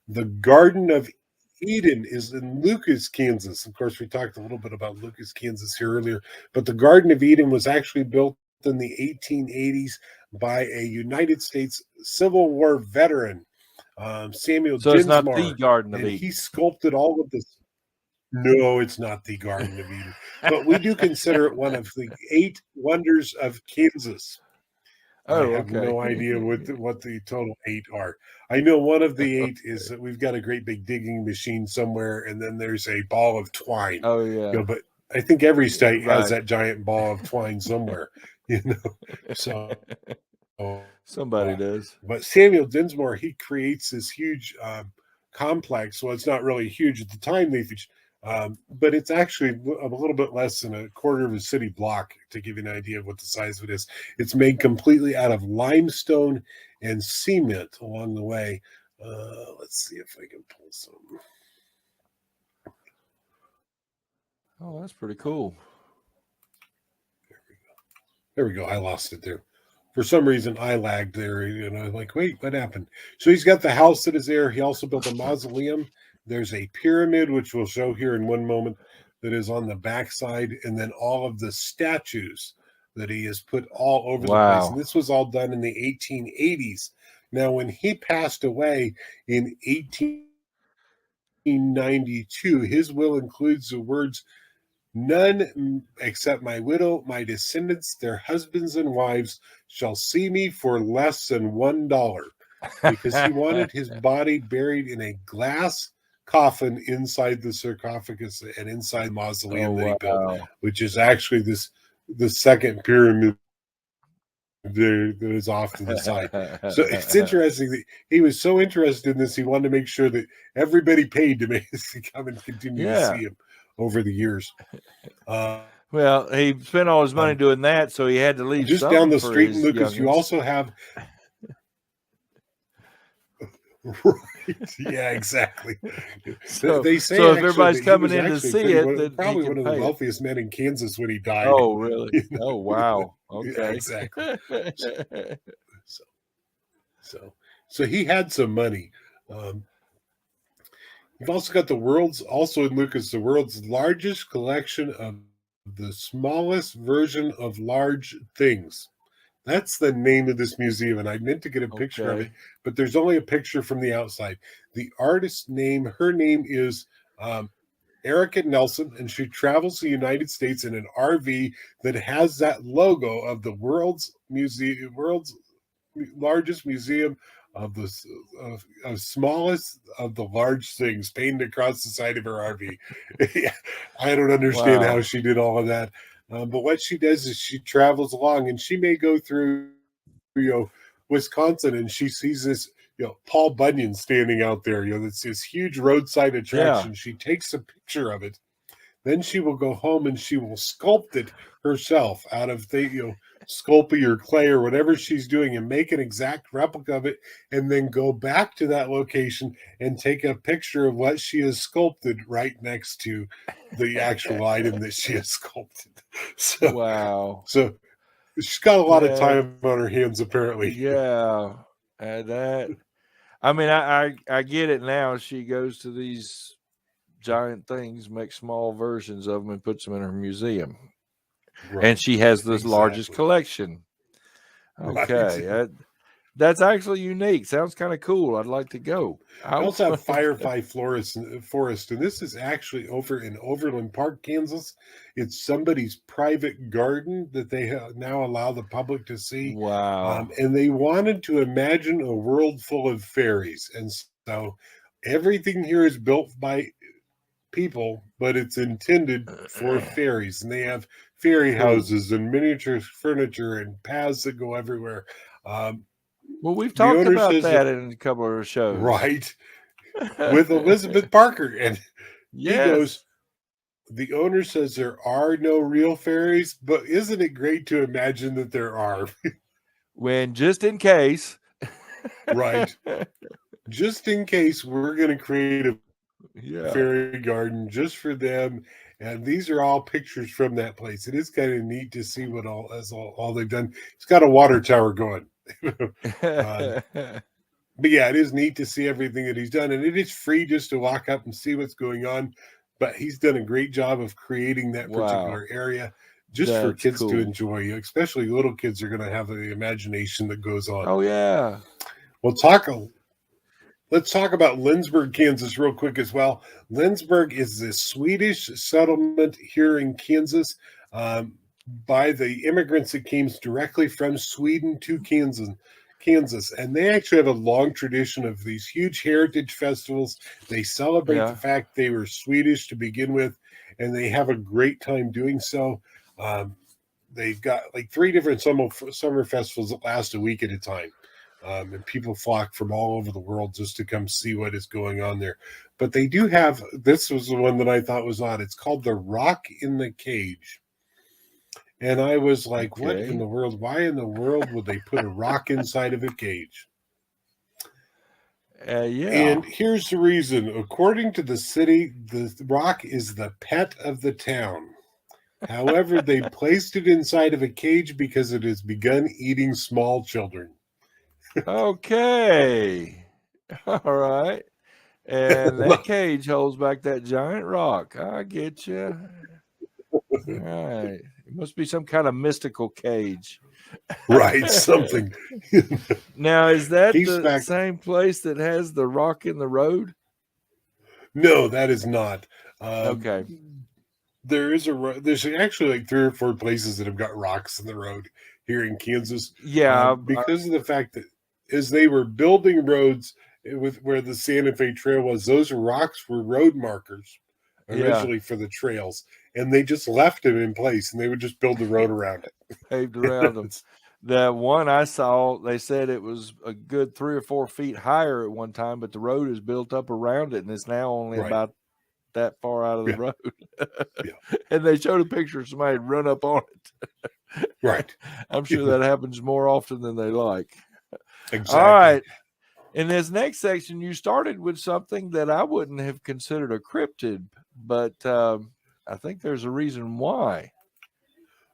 The Garden of Eden is in Lucas, Kansas. Of course, we talked a little bit about Lucas, Kansas here earlier, but the Garden of Eden was actually built in the 1880s by a United States Civil War veteran, Samuel So it's not the Dinsmore, Garden of and he Eden. sculpted all of this. No, it's not the Garden of Eden, but we do consider it one of the 8 wonders of Kansas. I Oh, have okay. no idea what the total 8 are. I know one of the 8 is that we've got a great big digging machine somewhere, and then there's a ball of twine. Oh, yeah. But I think every state has Right. that giant ball of twine somewhere. So Somebody but does. Samuel Dinsmore, he creates this huge complex. Well, it's not really huge at the time they but it's actually a little bit less than a quarter of a city block to give you an idea of what the size of it is. It's made completely out of limestone and cement along the way. Let's see if I can pull some. Oh, that's pretty cool. There we go. I lost it there. For some reason, I lagged there. Like, wait, what happened? So he's got the house that is there. He also built a mausoleum. There's a pyramid, which we'll show here in one moment, that is on the backside, and then all of the statues that he has put all over the place. And Wow. this was all done in the 1880s. Now, when he passed away in 1892, his will includes the words, "None except my widow, my descendants, their husbands and wives, shall see me for less than $1," because he wanted his body buried in a glass coffin inside the sarcophagus and inside the Oh, mausoleum that he built, wow. which is actually the second pyramid there that is off to the side. So it's interesting that he was so interested in this, he wanted to make sure that everybody paid to come and continue to Yeah. see him over the years. Well, he spent all his money doing that, so he had to leave Just down something the for street in his Lucas, you youngins. also have right. Yeah, exactly. So, They say so if actually everybody's that he coming was in to actually see it, then he probably can one of the pay it. wealthiest men in Kansas when he died. Oh, really? Oh, wow. Yeah, Okay. exactly. So, so he had some money. Um, you've also got also in Lucas, the world's largest collection of the smallest version of large things. That's the name of this museum, and I meant to get a picture of it, Okay. but there's only a picture from the outside. The artist's name, her name is Erica Nelson, and she travels the United States in an RV that has that logo of the world's largest museum of the smallest of the large things painted across the side of her RV. I don't understand how Wow. she did all of that. But what she does is she travels along, and she may go through, Wisconsin, and she sees this, Paul Bunyan standing out there. That's this huge roadside attraction. Yeah. She takes a picture of it. Then she will go home and she will sculpt it herself out of Sculpey or clay or whatever she's doing, and make an exact replica of it, and then go back to that location and take a picture of what she has sculpted right next to the actual item that she has sculpted. So, Wow. so she's got a lot of That, time on her hands, apparently. yeah. That. I mean, I get it now. She goes to these giant things, makes small versions of them, and puts them in her museum. Right. And she has the largest Exactly. collection. Right. Okay. That's actually unique. Sounds kind of cool. I'd like to go. I also have Firefly Forest, and this is actually over in Overland Park, Kansas. It's somebody's private garden that they now allow the public to see. Wow. And they wanted to imagine a world full of fairies. And so everything here is built by people, but it's intended for fairies. And they have fairy Cool. houses and miniature furniture and paths that go everywhere. Um, Well, we've the talked owner about says that, that in a couple of shows. right, with Elizabeth Parker. And he goes, Yes. the owner says there are no real fairies, but isn't it great to imagine that there are? When just in case. Right. Just in case, we're going to create a fairy garden Yeah. just for them. And these are all pictures from that place. It is kind of neat to see all they've done. It's got a water tower going. uh, but yeah, it is neat to see everything that he's done, and it is free just to walk up and see what's going on. But he's done a great job of creating that Wow, particular area just for that's kids to cool. enjoy. Especially little kids are going to have the imagination that goes on. Oh yeah, We'll talk. Let's talk about Linsburg, Kansas, real quick as well. Linsburg is the Swedish settlement here in Kansas by the immigrants that came directly from Sweden to Kansas, and they actually have a long tradition of these huge heritage festivals. They celebrate the yeah, fact they were Swedish to begin with, and they have a great time doing so. Um, they've got like three different summer festivals that last a week at a time. And people flock from all over the world just to come see what is going on there. But they do have, this was the one that I thought was odd. It's called the Rock in the Cage. And I was like, what in okay, the world? Why in the world would they put a rock inside of a cage? yeah. And here's the reason. According to the city, the rock is the pet of the town. However, they placed it inside of a cage because it has begun eating small children. Okay, all right. And that cage holds back that giant rock. I get you. All right. It must be some kind of mystical cage. Right, something. Now, is that Keeps the back. same place that has the rock in the road? No, that is not. Okay. There's actually like three or four places that have got rocks in the road here in Kansas, Yeah. because of the fact that as they were building roads with where the Santa Fe Trail was, those rocks were road markers Yeah. originally for the trails, and they just left them in place, and they would just build the road around Paved around them. it. The one I saw, they said it was a good 3 or 4 feet higher at one time, but the road is built up around it, and it's now only Right. about that far out of the Yeah. road. Yeah. And they showed a picture of somebody had run up on it. Right. I'm sure that happens more often than they like. Exactly. All right. In this next section, you started with something that I wouldn't have considered a cryptid, but I think there's a reason why.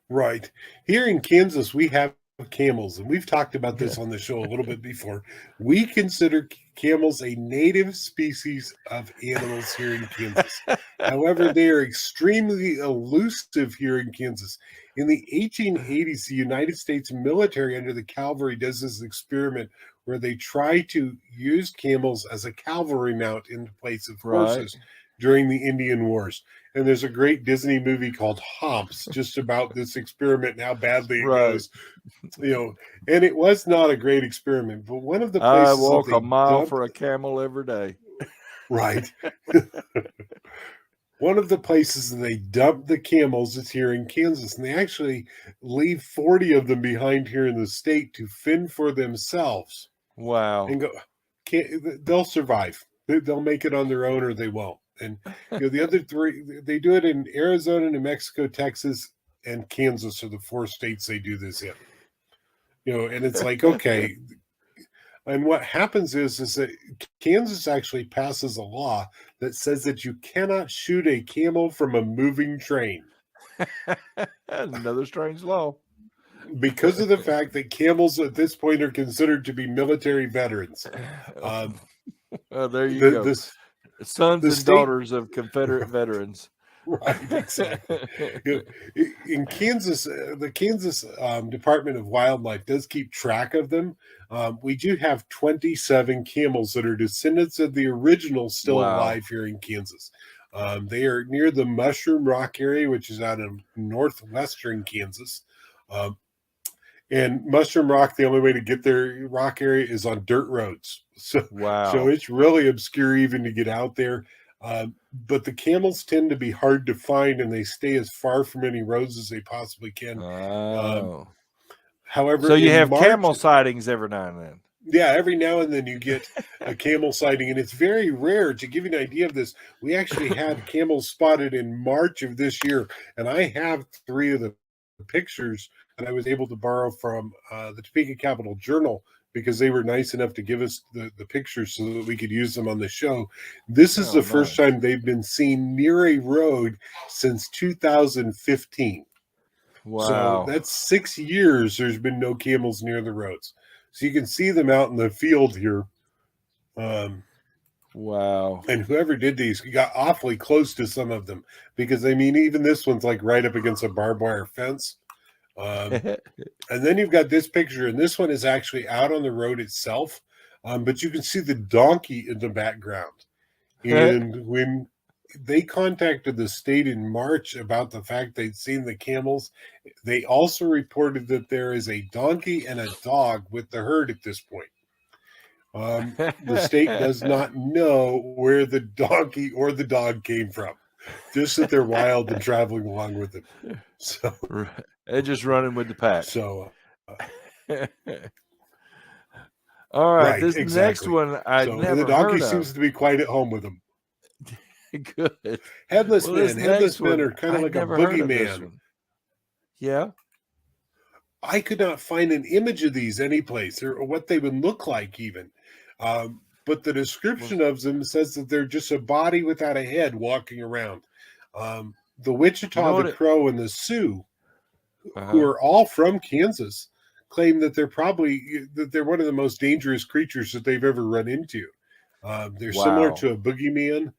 Right. Here in Kansas, we have camels, and we've talked about Yeah. this on the show a little bit before. We consider camels a native species of animals here in Kansas. However, they are extremely elusive here in Kansas. In the 1880s, the United States military under the cavalry does this experiment where they try to use camels as a cavalry mount in place of Right. horses during the Indian Wars. And there's a great Disney movie called Humps just about this experiment and how badly it Right. goes. And it was not a great experiment, but one of the I places that walk a they mile dumped, for a camel every day. right, one of the places that they dumped the camels is here in Kansas, and they actually leave 40 of them behind here in the state to fend for themselves Wow. and go. They'll survive. They'll make it on their own, or they won't. And the other three, they do it in Arizona, New Mexico, Texas, and Kansas are the four states they do this in. And it's like, okay. And what happens is that Kansas actually passes a law that says that you cannot shoot a camel from a moving train Another strange law. because of the fact that camels at this point are considered to be military veterans. There you The go. this Sons the and state daughters of Confederate veterans. Right, exactly. In Kansas, the Kansas Department of Wildlife does keep track of them. We do have 27 camels that are descendants of the original still Wow. alive here in Kansas. They are near the Mushroom Rock area, which is out in northwestern Kansas. Um, and Mushroom Rock, the only way to get there, rock area, is on dirt roads. So Wow. it's really obscure even to get out there. But the camels tend to be hard to find, and they stay as far from any roads as they possibly can. Oh. However, So you in have March, camel sightings every now and then. yeah, every now and then you get a camel sighting, and it's very rare. To give you an idea of this, we actually had camels spotted in March of this year, and I have three of the pictures that I was able to borrow from the Topeka Capital Journal because they were nice enough to give us the pictures so that we could use them on the show. This is Oh, the first nice. time they've been seen near a road since 2015. So Wow. that's 6 years there's been no camels near the roads. So you can see them out in the field here. Wow. And whoever did these got awfully close to some of them because, I mean, even this one's like right up against a barbed wire fence. And then you've got this picture, and this one is actually out on the road itself, but you can see the donkey in the background. And when they contacted the state in March about the fact they'd seen the camels, they also reported that there is a donkey and a dog with the herd at this point. The state does not know where the donkey or the dog came from, just that they're wild and traveling along with them. So they're just running with the pack. So, all right, right, this exactly. next one I never the donkey heard of. seems to be quite at home with them. Good. Headless men are kind of like a boogeyman. Yeah. I could not find an image of these anyplace or what they would look like even. But the description of them says that they're just a body without a head walking around. The Wichita, the Crow, and the Sioux, who are all from Kansas, claim that they're one of the most dangerous creatures that they've ever run into. They're similar to a boogeyman.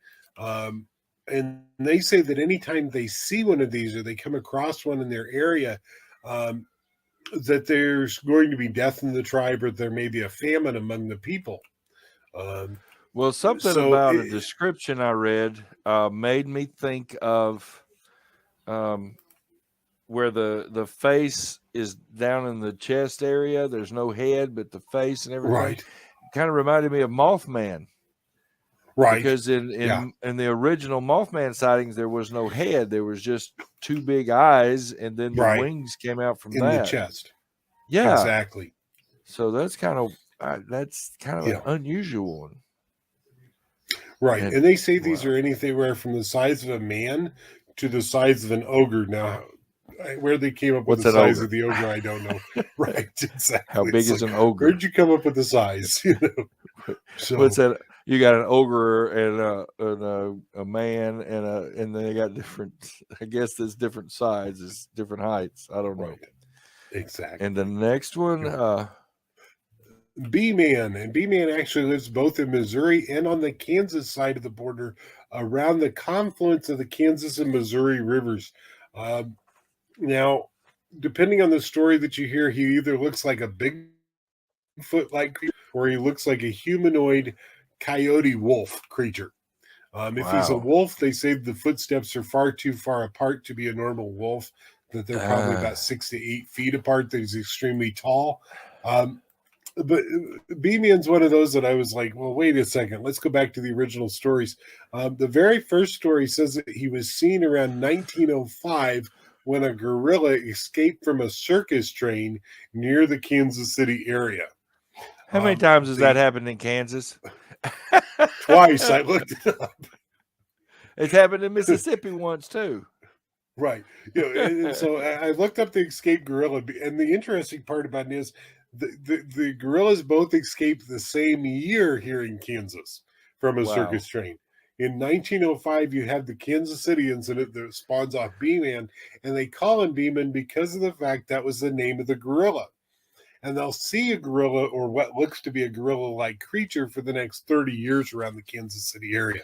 And they say that anytime they see one of these or they come across one in their area, that there's going to be death in the tribe or there may be a famine among the people. Well, something about a description I read made me think of where the face is down in the chest area. There's no head, but the face and everything. Right. Kind of reminded me of Mothman. Right. Because in the original Mothman sightings, there was no head. There was just two big eyes, and then the wings came out from the chest. Yeah. Exactly. So that's kind of an unusual one. Right. And they say these are anywhere from the size of a man to the size of an ogre. Now, where they came up with the size of the ogre, I don't know. Right. Exactly. How big is an ogre? Where'd you come up with the size? So, what's that? You got an ogre and a man and they got different. I guess there's different sizes, different heights. I don't know. Right. Exactly. And the next one, B-Man. And B-Man actually lives both in Missouri and on the Kansas side of the border, around the confluence of the Kansas and Missouri rivers. Now, depending on the story that you hear, he either looks like a Bigfoot-like creature or he looks like a humanoid coyote wolf creature. If he's a wolf, they say the footsteps are far too far apart to be a normal wolf, that they're probably about 6 to 8 feet apart, that he's extremely tall. But B-Man's one of those that I was like, well, wait a second. Let's go back to the original stories. The very first story says that he was seen around 1905 when a gorilla escaped from a circus train near the Kansas City area. How many times has that happened in Kansas? Twice. I looked it up. It's happened in Mississippi once too. Right. And so I looked up the escaped gorilla, and the interesting part about it is the gorillas both escaped the same year here in Kansas from a circus train. In 1905, you have the Kansas City incident that spawns off B-Man, and they call him B-Man because of the fact that was the name of the gorilla. And they'll see a gorilla or what looks to be a gorilla-like creature for the next 30 years around the Kansas City area.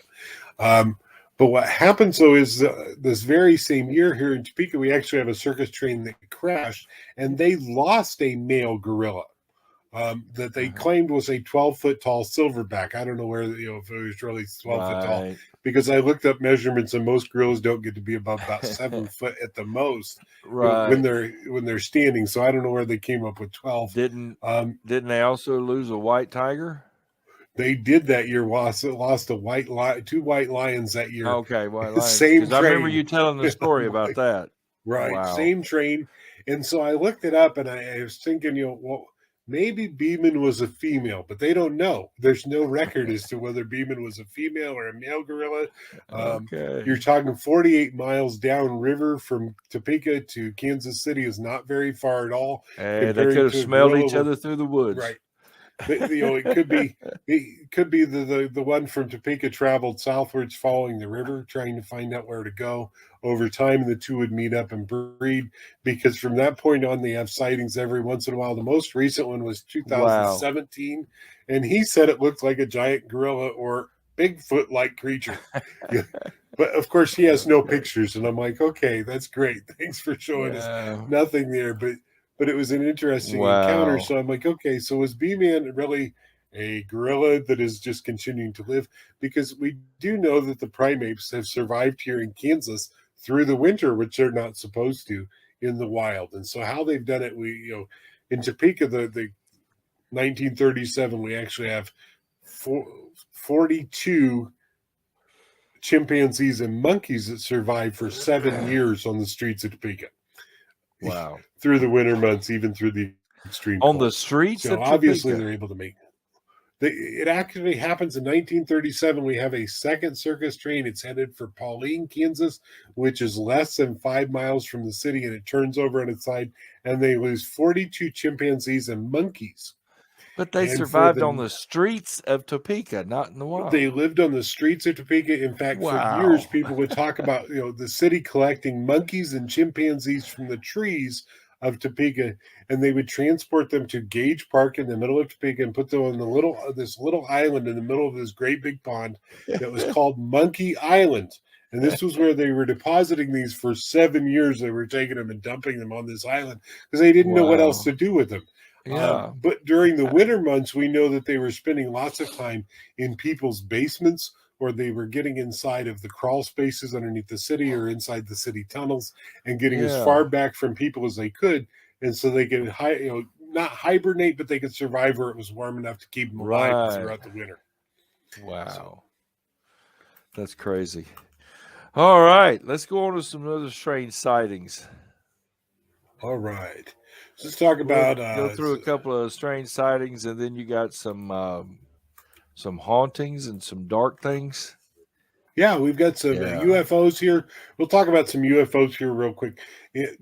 But what happens, though, is this very same year here in Topeka, we actually have a circus train that crashed, and they lost a male gorilla that they claimed was a 12-foot tall silverback. I don't know where, if it was really 12 foot tall, because I looked up measurements, and most gorillas don't get to be above about 7 foot at the most when they're standing. So I don't know where they came up with 12. Didn't they also lose a white tiger? They did that year. Lost a two white lions that year. Okay, white lions. Same train. I remember you telling the story about that. Right, same train. And so I looked it up, and I was thinking, well, maybe Beeman was a female, but they don't know. There's no record as to whether Beeman was a female or a male gorilla. You're talking 48 miles downriver from Topeka to Kansas City is not very far at all. They could have smelled each other through the woods. Right. it could be the one from Topeka traveled southwards following the river, trying to find out where to go. Over time, the two would meet up and breed because from that point on, they have sightings every once in a while. The most recent one was Wow. 2017, and he said it looked like a giant gorilla or Bigfoot-like creature. Yeah. But of course, he has no pictures, and I'm like, okay, that's great. Thanks for showing us. Yeah. Nothing there, but it was an interesting encounter. Wow. So I'm like, okay, so is B-Man really a gorilla that is just continuing to live? Because we do know that the primates have survived here in Kansas through the winter, which they're not supposed to in the wild. And so how they've done it, in Topeka, the 1937, we actually have 42 chimpanzees and monkeys that survived for 7 years on the streets of Topeka. Wow. Through the winter months, even through the extreme On cold. the streets So of obviously Topeka. they're able to make it actually happens in 1937. We have a second circus train. It's headed for Pauline, Kansas, which is less than 5 miles from the city, and it turns over on its side, and they lose 42 chimpanzees and monkeys. But they And for survived on the streets of Topeka, not in the they wild. lived on the streets of Topeka. In fact, for years, Wow. people would talk about the city collecting monkeys and chimpanzees from the trees of Topeka, and they would transport them to Gage Park in the middle of Topeka and put them on this little island in the middle of this great big pond that was called Monkey Island. And this was where they were depositing these for 7 years. They were taking them and dumping them on this island because they didn't know what else Wow. to do with them. Yeah. But during the winter months, we know that they were spending lots of time in people's basements, or they were getting inside of the crawl spaces underneath the city or inside the city tunnels and getting as Yeah. far back from people as they could. And so they could, not hibernate, but they could survive where it was warm enough to keep them alive Right. throughout the winter. Wow. So, That's crazy. All right. Let's go on to some other strange sightings. all right. So let's talk We'll about go through a couple of strange sightings, and then you got some hauntings and some dark things. yeah, we've got some Yeah. UFOs here. We'll talk about some UFOs here real quick.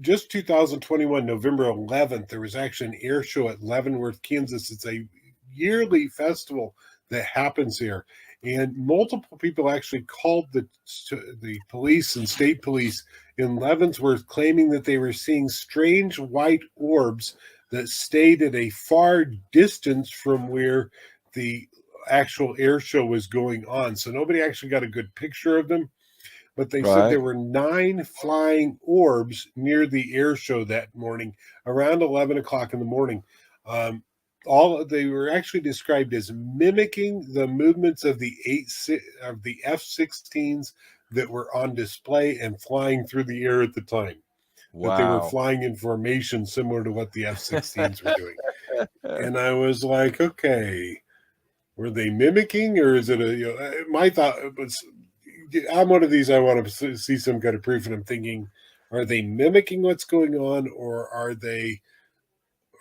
Just 2021, November 11th, there was actually an air show at Leavenworth, Kansas. It's a yearly festival that happens here. And multiple people actually called the police and state police in Leavenworth, claiming that they were seeing strange white orbs that stayed at a far distance from where the actual air show was going on. So nobody actually got a good picture of them, but they said there Right. were 9 flying orbs near the air show that morning around 11 o'clock in the morning. All they were actually described as mimicking the movements of the F-16s that were on display and flying through the air at the time. That they were Wow. flying in formation similar to what the F-16s were doing. And I was like, okay, were they mimicking, or is it my thought was, I'm one of these, I want to see some kind of proof, and I'm thinking, are they mimicking what's going on, or are they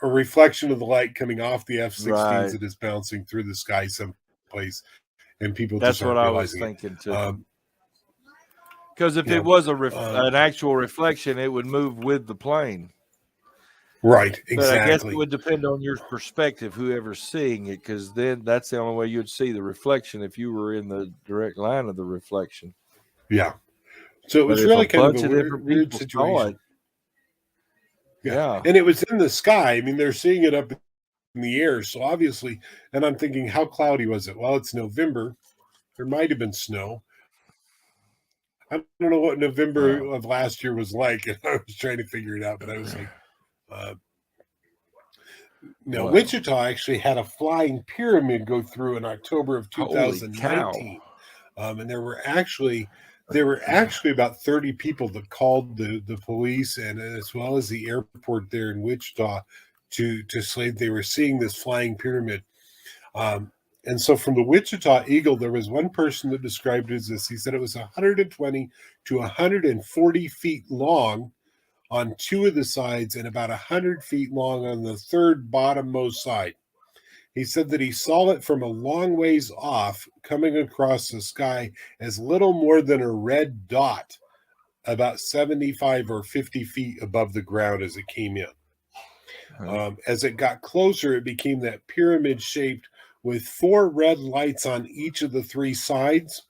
a reflection of the light coming off the F-16s Right. that is bouncing through the sky someplace and people just That's aren't what I was realizing it? thinking too. Because if Yeah, it was um, an actual reflection, it would move with the plane. right, But I guess it exactly. would depend on your perspective, whoever's seeing it, because then that's the only way you'd see the reflection if you were in the direct line of the reflection. Yeah. So it But was if a really kind of bunch a of different weird people saw situation. it, Yeah. yeah, And it was in the sky. I mean, they're seeing it up in the air. So obviously, and I'm thinking, how cloudy was it? Well, it's November. There might have been snow. I don't know what wow, November of last year was like, and I was trying to figure it out. But I was like, uh, now wow, Wichita actually had a flying pyramid go through in October of holy cow, 2019, and there were actually about 30 people that called the police and as well as the airport there in Wichita to say they were seeing this flying pyramid. Um, and so from the Wichita Eagle, there was one person that described it as this. He said it was 120 to 140 feet long on two of the sides and about 100 feet long on the third bottommost side. He said that he saw it from a long ways off coming across the sky as little more than a red dot, about 75 or 50 feet above the ground as it came in. As it got closer, it became that pyramid shaped with 4 red lights on each of the 3 sides.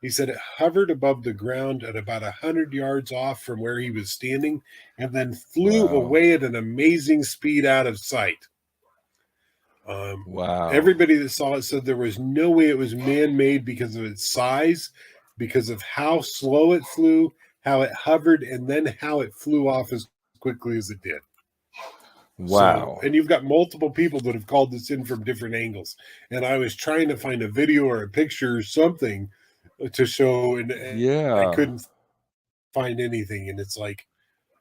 He said it hovered above the ground at about 100 yards off from where he was standing and then flew Wow. away at an amazing speed out of sight. Wow. Everybody that saw it said there was no way it was man-made because of its size, because of how slow it flew, how it hovered, and then how it flew off as quickly as it did. So, Wow. and you've got multiple people that have called this in from different angles. And I was trying to find a video or a picture or something to show, and I Yeah. couldn't find anything. And it's like,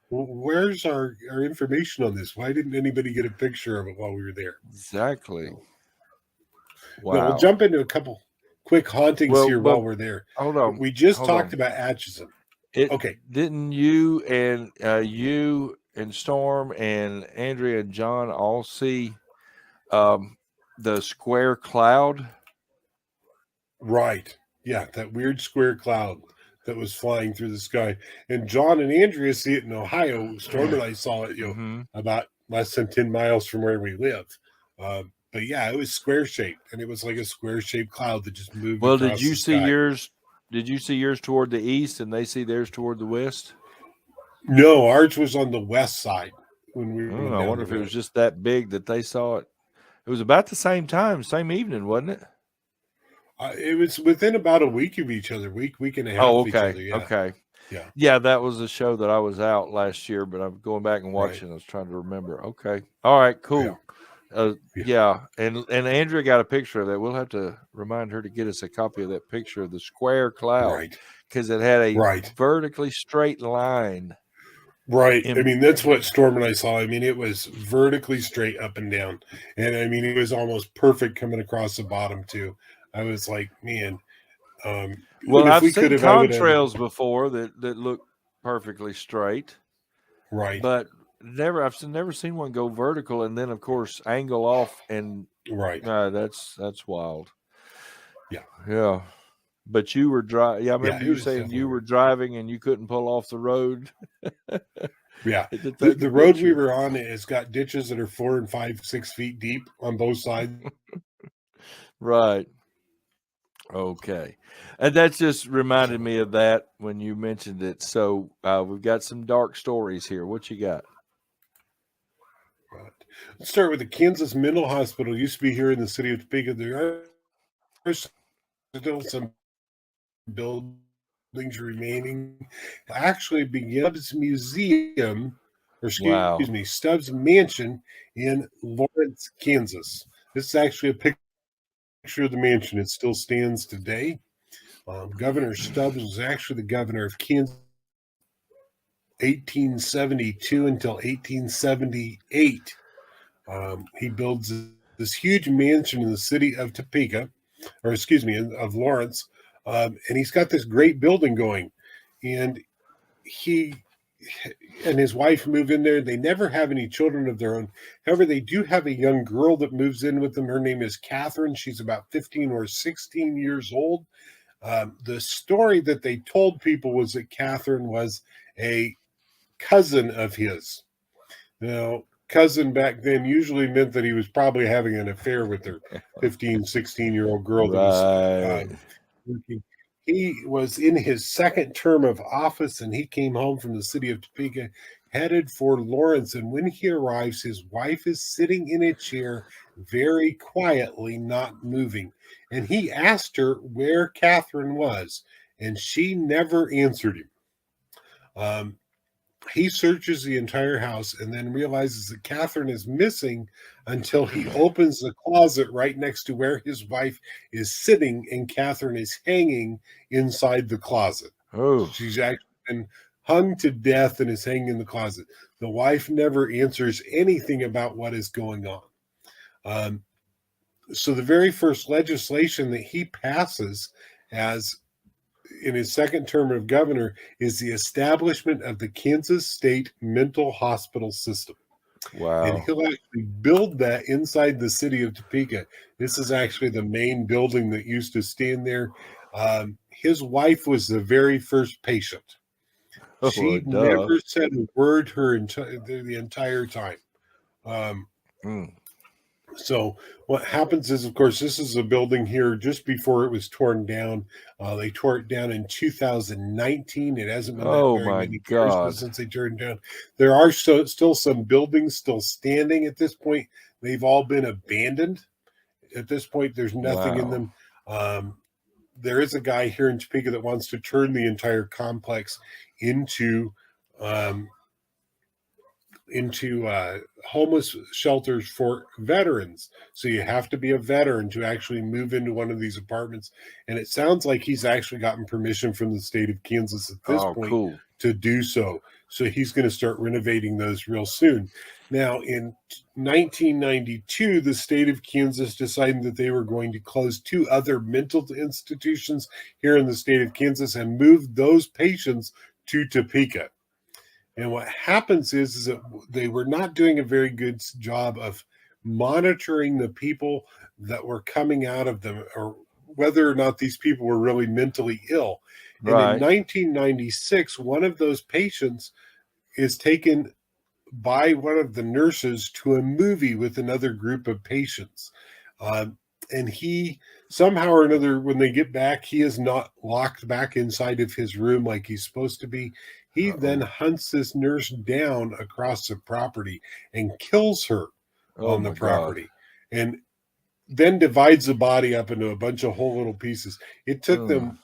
where's our information on this? Why didn't anybody get a picture of it while we were there? Exactly. But we'll Wow. jump into a couple quick hauntings Well, here but while we're there. hold on. We just Hold talked on. about Atchison. It Okay. didn't you and Storm and Andrea and John all see the square cloud? Right. Yeah, that weird square cloud that was flying through the sky. And John and Andrea see it in Ohio. Storm and I saw it, about less than 10 miles from where we live. But yeah, it was square shaped, and it was like a square shaped cloud that just moved Well, across the sky. Did you see yours toward the east and they see theirs toward the west? No, ours was on the west side when we went I down wonder the if it was road. just that big that they saw it. It was about the same time, same evening, wasn't it? It was within about a week of each other, week and a half Oh, of each okay. other. Yeah. Okay. Yeah. Yeah, that was a show that I was out last year, but I'm going back and watching. I was trying to remember. Okay. All right, cool. Yeah. And Andrea got a picture of that. We'll have to remind her to get us a copy of that picture of the square cloud because it had a vertically straight line. Right. I mean, that's what Storm and I saw. I mean, it was vertically straight up and down. And I mean, it was almost perfect coming across the bottom, too. I was like, man. Well, I've seen contrails before that look perfectly straight. Right. But I've never seen one go vertical and then, of course, angle off. And that's wild. Yeah. Yeah. But you were driving. Yeah, I remember you saying you were driving and you couldn't pull off the road. Yeah. The road we were on has got ditches that are 4 and 5, 6 feet deep on both sides. Right. Okay. And that just reminded me of that when you mentioned it. So we've got some dark stories here. What you got? Right. Let's start with the Kansas Mental Hospital. It used to be here in the city of Topeka. There are still some buildings remaining. Actually, Stubbs Museum, or excuse me, Stubbs Mansion in Lawrence, Kansas. This is actually a picture of the mansion. It still stands today. Governor Stubbs was actually the governor of Kansas 1872 until 1878. He builds this huge mansion in the city of Topeka, or excuse me, of Lawrence, and he's got this great building going. And he and his wife move in there. They never have any children of their own. However, they do have a young girl that moves in with them. Her name is Catherine. She's about 15 or 16 years old. The story that they told people was that Catherine was a cousin of his. Now, cousin back then usually meant that he was probably having an affair with their 15, 16-year-old girl that was working. He was in his second term of office, and he came home from the city of Topeka, headed for Lawrence. And when he arrives, his wife is sitting in a chair very quietly, not moving. And he asked her where Catherine was, and she never answered him. He searches the entire house and then realizes that Catherine is missing until he opens the closet right next to where his wife is sitting, and Catherine is hanging inside the closet. Oh. She's actually been hung to death and is hanging in the closet. The wife never answers anything about what is going on. So the very first legislation that he passes as in his second term of governor is the establishment of the Kansas State Mental Hospital System. Wow. And he'll actually build that inside the city of Topeka. This is actually the main building that used to stand there. His wife was the very first patient. She never said a word the entire time. Mm. So what happens is, of course, this is a building here just before it was torn down. They tore it down in 2019. It hasn't been that Oh very my many years God. since they tore it down. There are still some buildings still standing at this point. They've all been abandoned. At this point, there's nothing in Wow. them. There is a guy here in Topeka that wants to turn the entire complex into um, homeless shelters for veterans. So you have to be a veteran to actually move into one of these apartments. And it sounds like he's actually gotten permission from the state of Kansas at this Oh, point cool. to do so. So he's going to start renovating those real soon. Now, in 1992, the state of Kansas decided that they were going to close 2 other mental institutions here in the state of Kansas and move those patients to Topeka. And what happens is that they were not doing a very good job of monitoring the people that were coming out of them, or whether or not these people were really mentally ill. And in Right. 1996, one of those patients is taken by one of the nurses to a movie with another group of patients. And he, somehow or another, when they get back, he is not locked back inside of his room like he's supposed to be. He then Uh-oh. hunts this nurse down across the property and kills her Oh on the my God. property, and then divides the body up into a bunch of whole little pieces. It took them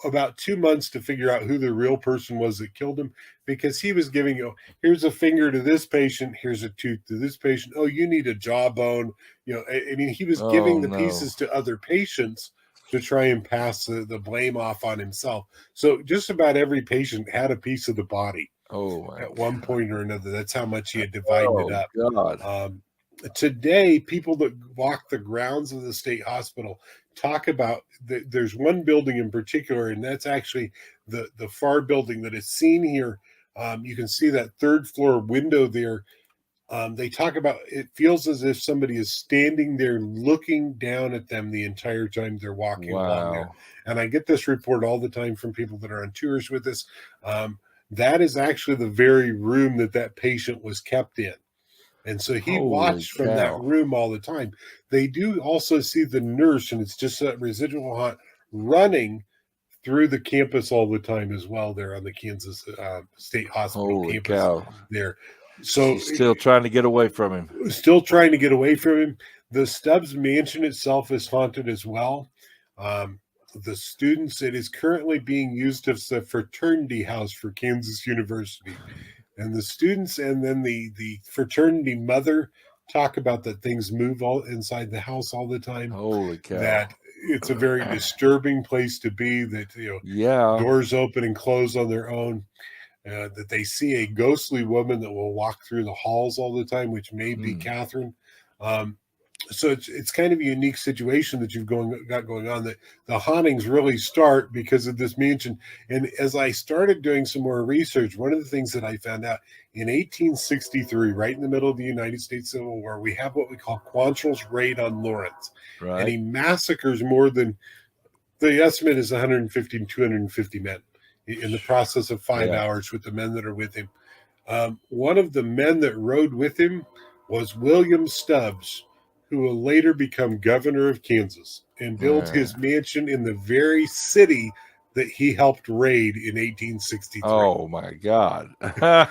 about 2 months to figure out who the real person was that killed him, because he was giving, here's a finger to this patient, here's a tooth to this patient, oh, you need a jawbone. I mean, he was Oh giving the no. pieces to other patients to try and pass the blame off on himself. So just about every patient had a piece of the body Oh my at one God. point or another. That's how much he had divided it Oh up. God. Today, people that walk the grounds of the state hospital talk about there's one building in particular, and that's actually the far building that is seen here. You can see that 3rd floor window there. They talk about it feels as if somebody is standing there looking down at them the entire time they're walking along there. Wow. And I get this report all the time from people that are on tours with us. That is actually the very room that patient was kept in. And so he Holy watched from that cow. room all the time. They do also see the nurse, and it's just that residual haunt running through the campus all the time as well, there on the Kansas State Hospital Holy campus cow. there. So She's still trying to get away from him. still trying to get away from him. The Stubbs mansion itself is haunted as well. The students, it is currently being used as a fraternity house for Kansas University. And the students and then the fraternity mother talk about that things move all inside the house all the time, Holy cow. that it's a very disturbing place to be, that Yeah. doors open and close on their own, that they see a ghostly woman that will walk through the halls all the time, which may be Catherine. So it's kind of a unique situation that you've got going on, that the hauntings really start because of this mansion. And as I started doing some more research, one of the things that I found out in 1863, right in the middle of the United States Civil War, we have what we call Quantrill's raid on Lawrence. Right. And he massacres more than, the estimate is 150 to 250 men in the process of 5 hours with the men that are with him. One of the men that rode with him was William Stubbs, who will later become governor of Kansas and build his mansion in the very city that he helped raid in 1863. Oh my God.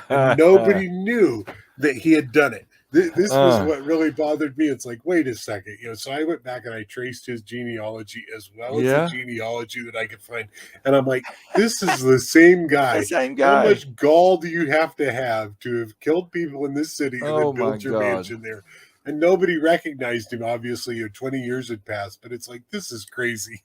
And nobody knew that he had done it. This was what really bothered me. It's like, wait a second. So I went back and I traced his genealogy as well as the genealogy that I could find. And I'm like, this is the same guy. The same How guy. much gall do you have to have killed people in this city and then build your mansion there? And nobody recognized him, obviously. 20 years had passed, but it's like, this is crazy.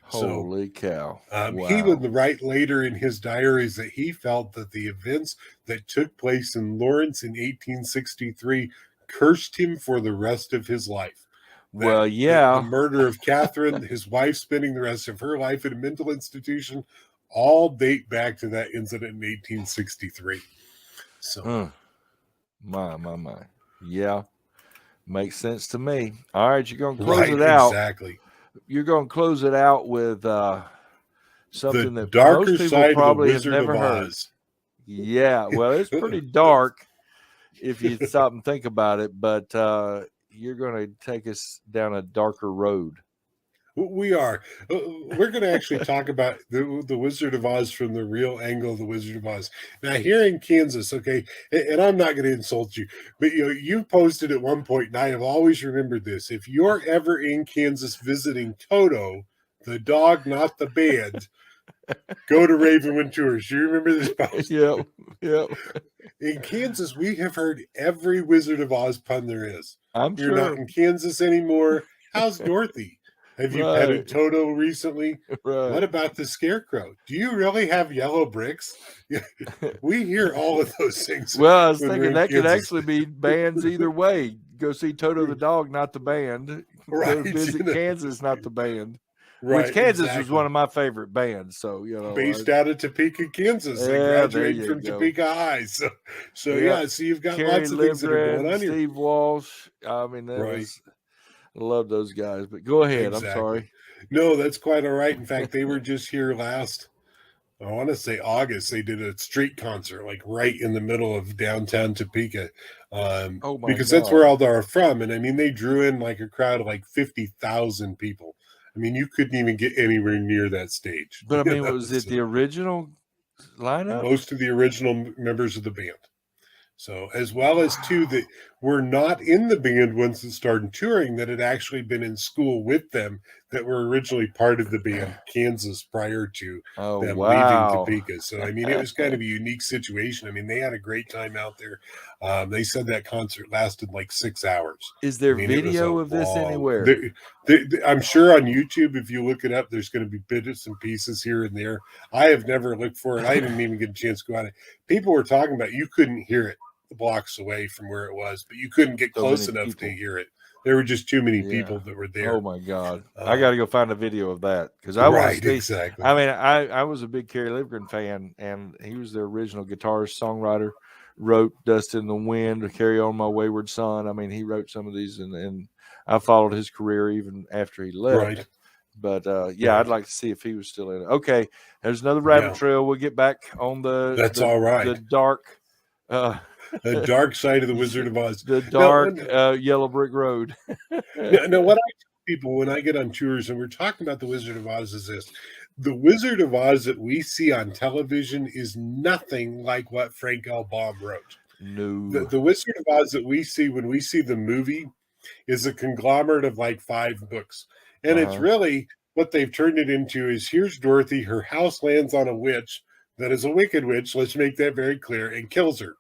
Holy cow. Wow. He would write later in his diaries that he felt that the events that took place in Lawrence in 1863 cursed him for the rest of his life. Well, The murder of Catherine, his wife spending the rest of her life in a mental institution, all date back to that incident in 1863. So, my. Yeah, makes sense to me. All right, you're going to close it out. Exactly. You're going to close it out with something the that darker most people side probably of the have Wizard never of heard. Oz. Yeah, well, it's pretty dark. if you stop and think about it. But you're going to take us down a darker road. We are. We're going to actually talk about the Wizard of Oz from the real angle of the Wizard of Oz. Now, here in Kansas, okay, and I'm not going to insult you, but you posted at one point, and I have always remembered this. If you're ever in Kansas visiting Toto, the dog, not the band, go to Ravenwood Tours. You remember this post? Yep. In Kansas, we have heard every Wizard of Oz pun there is. You're sure. not in Kansas anymore. How's Dorothy? Have you petted Toto recently? Right. What about the Scarecrow? Do you really have yellow bricks? We hear all of those things. Well, I was thinking that could actually be bands either way. Go see Toto the dog, not the band. Right. Go visit Kansas, not the band. Right. Which Kansas was one of my favorite bands. So, based out of Topeka, Kansas. They graduated from Topeka High. So so you've got Carrie lots of things that are going on here. Steve Walsh. I mean, I love those guys, but go ahead. Exactly. I'm sorry. No, that's quite all right. In fact, they were just here last, I want to say August. They did a street concert, like right in the middle of downtown Topeka, because that's where all they're from. And I mean, they drew in like a crowd of like 50,000 people. I mean, you couldn't even get anywhere near that stage. But I mean, was it the original lineup? Most of the original members of the band. So, as well as two that were not in the band once it started touring, that had actually been in school with them, that were originally part of the band Kansas prior to them leaving Topeka. So, I mean, it was kind of a unique situation. I mean, they had a great time out there. They said that concert lasted like 6 hours. Is there video of this anywhere? I'm sure on YouTube, if you look it up, there's going to be bits and pieces here and there. I have never looked for it. I didn't even get a chance to go on it. People were talking about you couldn't hear it blocks away from where it was, but you couldn't get close enough to hear it. There were just too many people that were there. Oh my God. I got to go find a video of that because I was exactly. I mean, I was a big Kerry Livgren fan, and he was the original guitarist, songwriter, wrote Dust in the Wind, to Carry On My Wayward Son. I mean, he wrote some of these, and I followed his career even after he left. Right. But I'd like to see if he was still in it. Okay, there's another rabbit trail. We'll get back on the dark the dark side of the Wizard of Oz. The dark yellow brick road. Now, what I tell people when I get on tours and we're talking about the Wizard of Oz is this. The Wizard of Oz that we see on television is nothing like what Frank L. Baum wrote. No. The Wizard of Oz that we see when we see the movie is a conglomerate of like 5 books. And it's really what they've turned it into is here's Dorothy, her house lands on a witch that is a wicked witch, let's make that very clear, and kills her.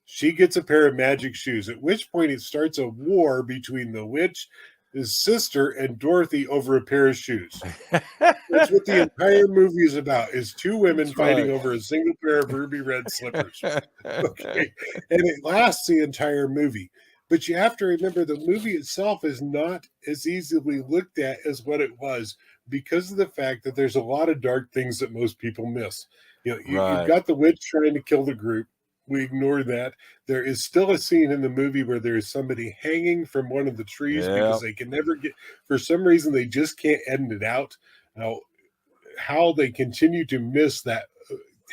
She gets a pair of magic shoes, at which point it starts a war between the witch, his sister, and Dorothy over a pair of shoes. That's what the entire movie is about, is 2 women fighting over a single pair of ruby red slippers. Okay. And it lasts the entire movie. But you have to remember the movie itself is not as easily looked at as what it was because of the fact that there's a lot of dark things that most people miss. You've got the witch trying to kill the group. We ignore that. There is still a scene in the movie where there is somebody hanging from one of the trees because they can never get, for some reason, they just can't end it out. Now, how they continue to miss that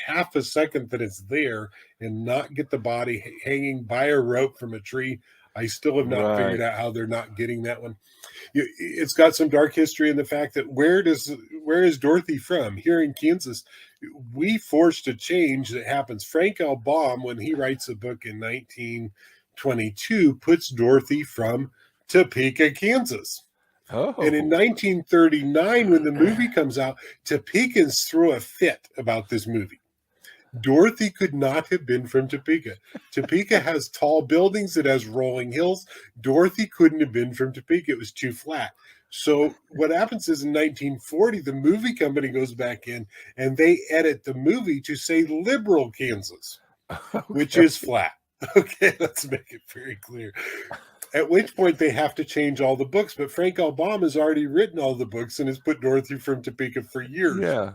half a second that it's there and not get the body hanging by a rope from a tree, I still have not figured out how they're not getting that one. It's got some dark history in the fact that where is Dorothy from? Here in Kansas, we forced a change that happens. Frank L. Baum, when he writes a book in 1922, puts Dorothy from Topeka, Kansas. Oh. And in 1939, when the movie comes out, Topekans throw a fit about this movie. Dorothy could not have been from Topeka. Topeka has tall buildings. It has rolling hills. Dorothy couldn't have been from Topeka. It was too flat. So what happens is in 1940, the movie company goes back in and they edit the movie to say liberal Kansas, which is flat. Okay, let's make it very clear. At which point they have to change all the books. But Frank L. Baum has already written all the books and has put Dorothy from Topeka for years. Yeah.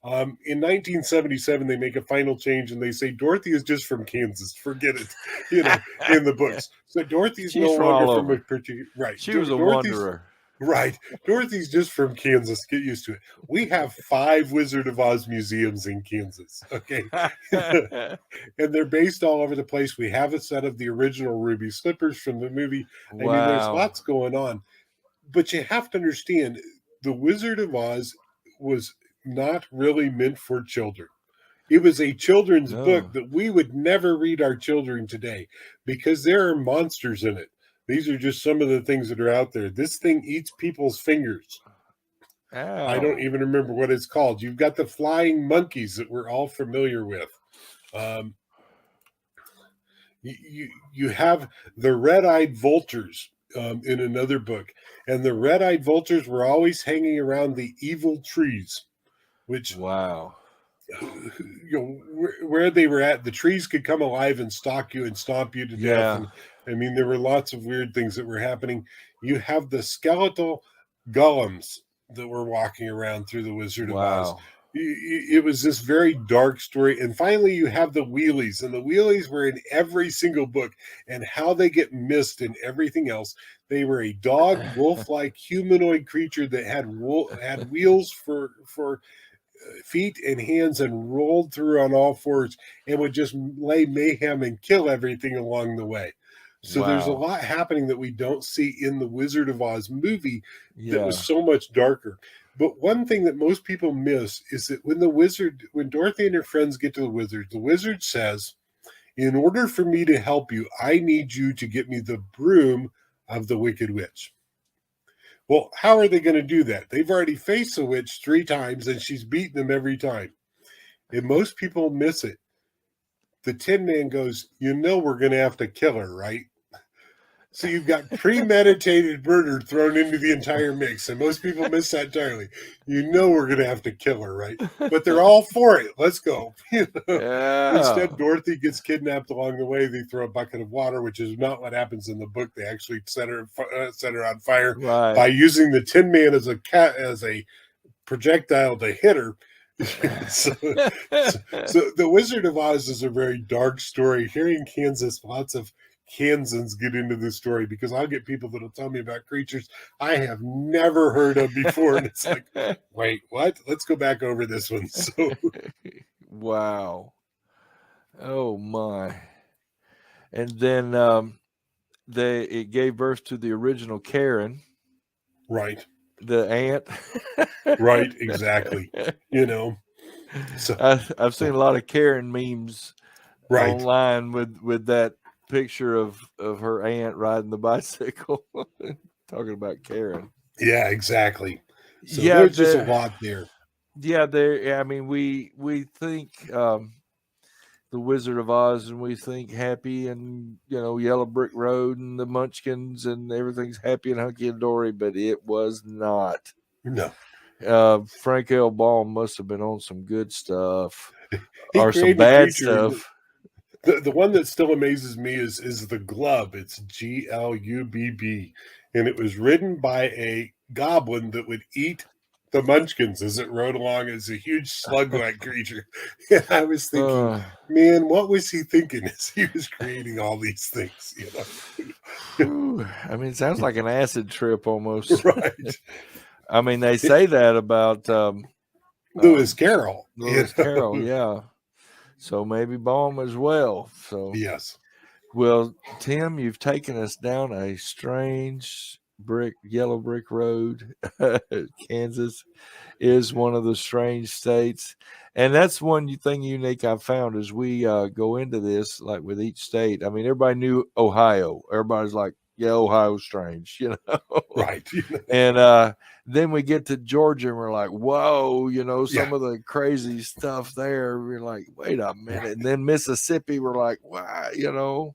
In 1977, they make a final change and they say Dorothy is just from Kansas. Forget it, in the books. So Dorothy's no longer from a particular She was a wanderer. Right. Dorothy's just from Kansas. Get used to it. We have 5 Wizard of Oz museums in Kansas. Okay. And they're based all over the place. We have a set of the original ruby slippers from the movie. I mean, there's Wow. lots going on. But you have to understand the Wizard of Oz was not really meant for children. It was a children's book No. that we would never read our children today because there are monsters in it. These are just some of the things that are out there. This thing eats people's fingers. I don't Ow. even remember what it's called. You've got the flying monkeys that we're all familiar with. Um, you have the red-eyed vultures in another book, and the red-eyed vultures were always hanging around the evil trees, which Wow. where they were at, the trees could come alive and stalk you and stomp you to death. Yeah. And I mean, there were lots of weird things that were happening. You have the skeletal golems that were walking around through the Wizard of Oz. Wow. It was this very dark story. And finally, you have the wheelies, and the wheelies were in every single book, and how they get missed and everything else. They were a dog, wolf-like humanoid creature that had wheels for feet and hands and rolled through on all fours and would just lay mayhem and kill everything along the way. So there's a Wow. lot happening that we don't see in the Wizard of Oz movie that Yeah. was so much darker. But one thing that most people miss is that when Dorothy and her friends get to the wizard says, "In order for me to help you, I need you to get me the broom of the Wicked Witch." Well, how are they going to do that? They've already faced the witch 3 times and she's beaten them every time. And most people miss it. The Tin Man goes, we're going to have to kill her, right? So you've got premeditated murder thrown into the entire mix. And most people miss that entirely. We're going to have to kill her, right? But they're all for it. Let's go. Yeah. Instead, Dorothy gets kidnapped along the way. They throw a bucket of water, which is not what happens in the book. They actually set her on fire by Right. using the Tin Man as a projectile to hit her. so the Wizard of Oz is a very dark story. Here in Kansas, lots of Kansans get into this story because I'll get people that'll tell me about creatures I have never heard of before. And it's like, wait, what? Let's go back over this one. So Wow. Oh my. And then it gave birth to the original Karen, right. the ant. Right, exactly. So I've seen a lot of Karen memes right. online with that picture of her aunt riding the bicycle, talking about Karen. Yeah, exactly. So Yeah, there's just a lot there. Yeah, I mean, we think the Wizard of Oz, and we think happy and Yellow Brick Road and the Munchkins and everything's happy and hunky and dory, but it was not. No. Frank L. Baum must have been on some good stuff He or some created a bad creature. stuff. The one that still amazes me is the Glub. It's Glubb, and it was written by a goblin that would eat the Munchkins as it rode along as a huge slug-like creature. And I was thinking, man, what was he thinking as he was creating all these things? I mean, it sounds like an acid trip almost. Right. I mean, they say that about Lewis Carroll. Lewis Carroll, yeah. So maybe Baum as well. So yes. Well, Tim, you've taken us down a strange yellow brick road. Kansas is one of the strange states. And that's one thing unique I've found as we go into this, like with each state. I mean, everybody knew Ohio. Everybody's like, yeah, Ohio's strange, Right. And then we get to Georgia and we're like, whoa, some of the crazy stuff there. We're like, wait a minute. Right. And then Mississippi, we're like, wow,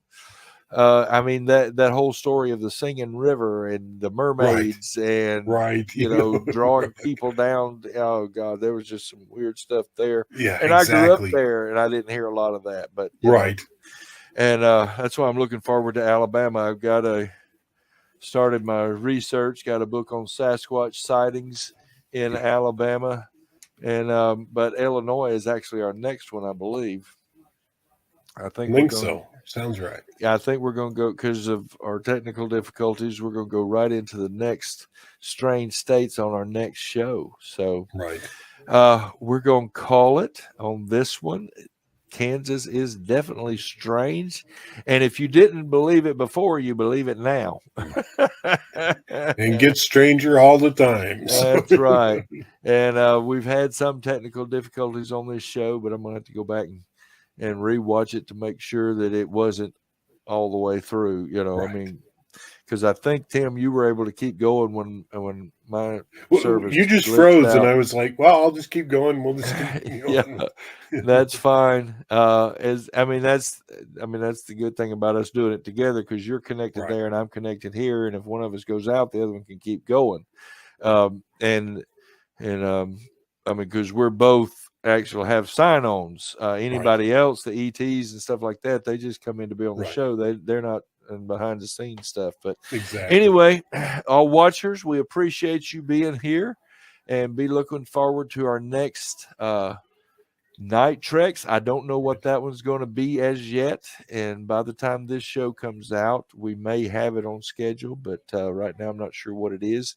I mean, that whole story of the Singing River and the mermaids and, drawing people down. Oh, God, there was just some weird stuff there. Yeah, and exactly. I grew up there and I didn't hear a lot of that. But right. And that's why I'm looking forward to Alabama. I've started my research, got a book on Sasquatch sightings in Alabama. And but Illinois is actually our next one, I believe. I think so. Sounds right. I think we're going to go, because of our technical difficulties, we're going to go right into the next strange states on our next show. So Right. we're going to call it on this one. Kansas is definitely strange. And if you didn't believe it before, you believe it now. And get stranger all the time. That's right. And we've had some technical difficulties on this show, but I'm going to have to go back and rewatch it to make sure that it wasn't all the way through. Right. I mean, because I think, Tim, you were able to keep going when my service you just glitched froze, out. and I was like, "Well, I'll just keep going. We'll just keep going." Yeah, that's fine. That's the good thing about us doing it together, because you're connected Right. there and I'm connected here, and if one of us goes out, the other one can keep going. Because we're both actually have sign-ons. Anybody else, the ETs and stuff like that, they just come in to be on the show. They're not in behind the scenes stuff. But exactly. Anyway, all watchers, we appreciate you being here, and be looking forward to our next night treks. I don't know what that one's going to be as yet, and by the time this show comes out, we may have it on schedule, but right now I'm not sure what it is.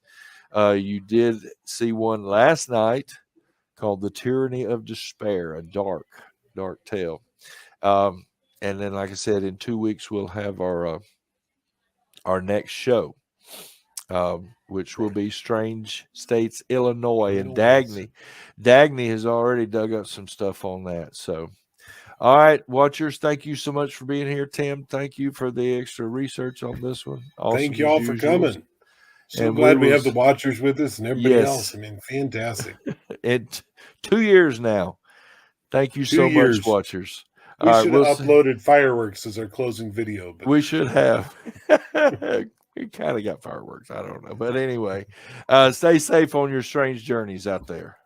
You did see one last night called The Tyranny of Despair, a dark tale. And then, like I said, in 2 weeks we'll have our next show, which will be Strange States, Illinois, and Dagny. Dagny has already dug up some stuff on that. So, all right, watchers, thank you so much for being here. Tim, thank you for the extra research on this one. Awesome. Thank you all for coming. So And glad we have the watchers with us and everybody else. I mean, fantastic. 2 years now. Thank you so much, watchers. We should have uploaded fireworks as our closing video. But we should have. We kind of got fireworks. I don't know. But anyway, stay safe on your strange journeys out there.